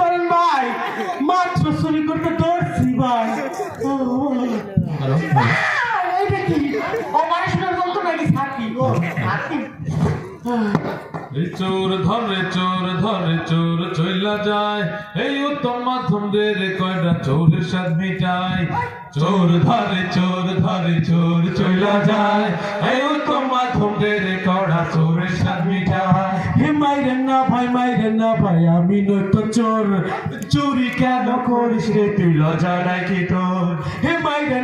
করেন ভাই, মাত্র চুরি করতে ধরছি ভাই। এইটা কি? ও মানুষের বলতো নাকি থাকি? ও থাকি। চোর ধরে চোর চইলা যায়, এই উত্তম মাধ্যম রে কয়টা চোরের স্বাদ মিটায়। চোর ধরে চোর চইলা যায়, এই উত্তম মাধ্যম রে কয়টা চোরের স্বাদ মিটায়। হে মাইরে না ভাই আমি নই তো চোর, চুরি কেন করিস রে তুই লজ্জা নাই কি তোর? হে মাইরে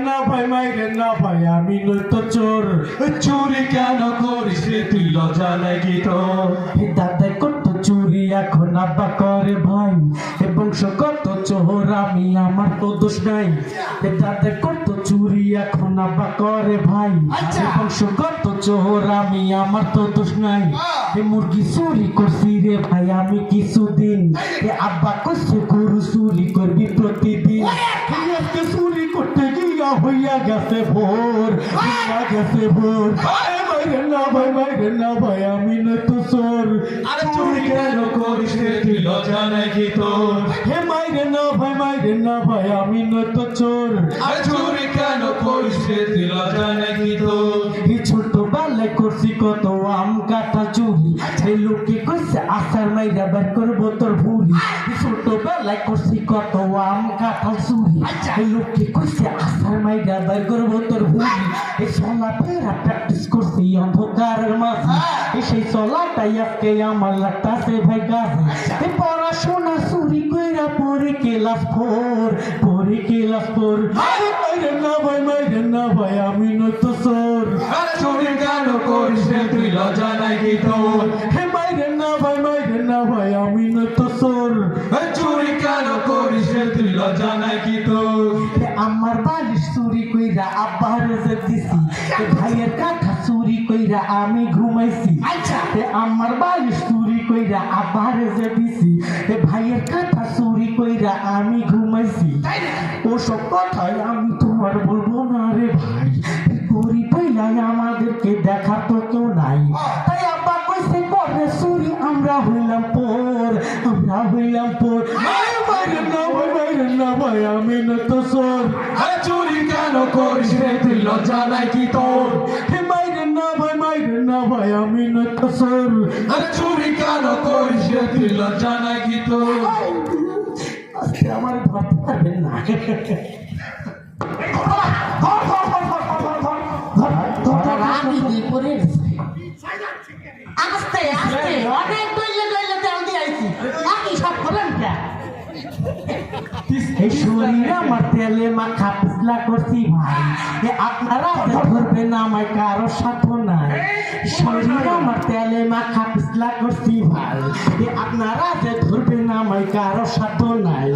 না ভাই আমি নই তো চোর, চুরি কেন করিস রে তুই লজ্জা নাই কি তোর? হে দাদা কত চুরি এখন আব্বা করে ভাই, হে বংশ কত চোর আমি আমার তো দোষ নাই। হে দাদা কত চুরি এখন আব্বা করে ভাই, হে বংশ কত চোর আমি আমার তো দোষ নাই। হে মুরগি চুরি করছি রে ভাই আমি কিছুদিন, হে আব্বা কইছে গরু চুরি করবি প্রতিদিন। আজকে চুরি করতে গিয়া হইয়া গেছে ভোর, মাইরে না ভাই আমি নই তো চোর, চুরি কেন করিস রে তুই লজ্জা নাই কি তোর? হে মাইরে না ভাই আমি নই তো চোর, চুরি কেন করিস রে তুই লজ্জা নাই কি তোর? ছোটবেলায় করছি কত আম কাটা চুরি, এই লোকে কইছে আসার মাইরা বের করবো তোর ভুলি। ছোটবেলায় করছি কত আম কাটা চুরি, এই লোকে কইছে আসার মাইরা বের করবো তোর ভুলি। এই চলা ফেরা প্র্যাকটিস করছি অন্ধকারের মাঝে, সেই চলাটাই আজকে আমার লাগতাছে ভাই গাছে। এই পড়াশোনা চুরি কইরা পড়ি ক্লাস 4, মাইরে না ভাই আমি নই তো চোর, চুরি কেন করিস রে তুই লজ্জা নাই কি তোর? হে মাইরে না ভাই আমি নই তো চোর, চুরি কেন করিস রে তুই লজ্জা নাই কি তোর? আমার বালিশ চুরি কইরা আব্বার যে দিছি, ভাইয়ের কাঁথা চুরি কইরা আমি ঘুমাইছি। আমার বালিশ চুরি কইরা আব্বার যে দিছি, ভাইয়ের কাঁথা চুরি কইরা আমি ঘুমাইছি। ওসব কথাই আমি তোমার বলবো না রে ভাই, চুরি কইলাই আমাদেরকে দেখা তো কেউ নাই। তাই আব্বা কইছে করে চুরি আমরা হইলাম পোর। মাইরে না ভাই আমি নই তো চোর, চুরি কেন করিস রে তুই লজ্জা নাই কি তোর? হে মাইরে না ভাই আমি নই তো চোর, চুরি কেন করিস রে তুই লজ্জা নাই কি তোর? আজকে আমার ধরতে পারবেন না। আমি বিপরে আস্তে অনেক দইলে তেল দিয়ে আইছি, আমি সব বলেন কে? এই শরীরে আমার তেলে মাখা পিছলা করছি ভাই, আপনারা ধরবেন আমায় কারো সাথে নাই। শরীরে আমার তেলে মাখা পিছলা করছি ভাই, আপনারা যে ধরবেন আমায় কারো সাথে নাই।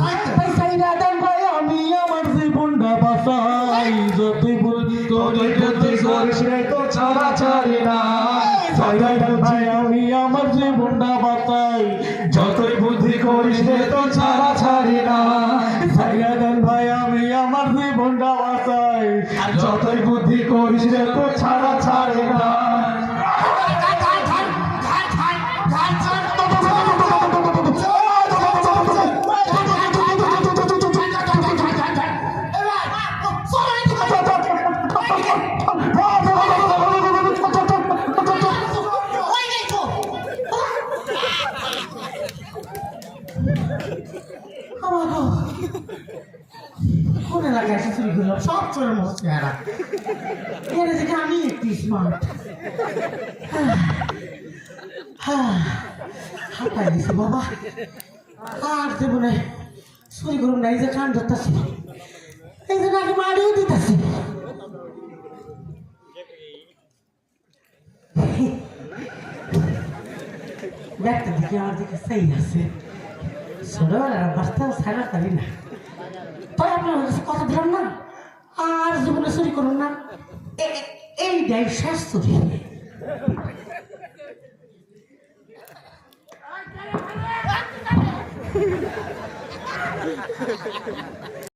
ভাই আমি আমার জীবনটা বাঁচাই, যতই বলি করিস রে তো ছাড়া ছাড়ি না। ভাই আমি আমার জীবনটা বাঁচাই, যতই বুদ্ধি করিস রে তো ছাড়া ছাড়ি না। ভাই আমি আমার জীবনটা বাঁচাই, যতই বুদ্ধি করিস রে তো ছাড়া ছাড়ি না। কোন এলাকায় এসে চুরি করলাম? সব চোরের মতো চেহারা, এর থেকে আমি একটু স্মার্ট। হাঁপাই গেছি বাবা, আর জীবনে চুরি করুন না। এই যে কান ধরতেছি, এই যে নাকি মারিও দিতেছি। দেখতে দেখি আমার দিকে সেই আছে, ছোটবেলার বাচ্চাও ছাড়া পারি না। তাই আপনার কাছে কথা দিলাম না, আর জীবনে চুরি করুন না। এইটাই শেষ চুরি।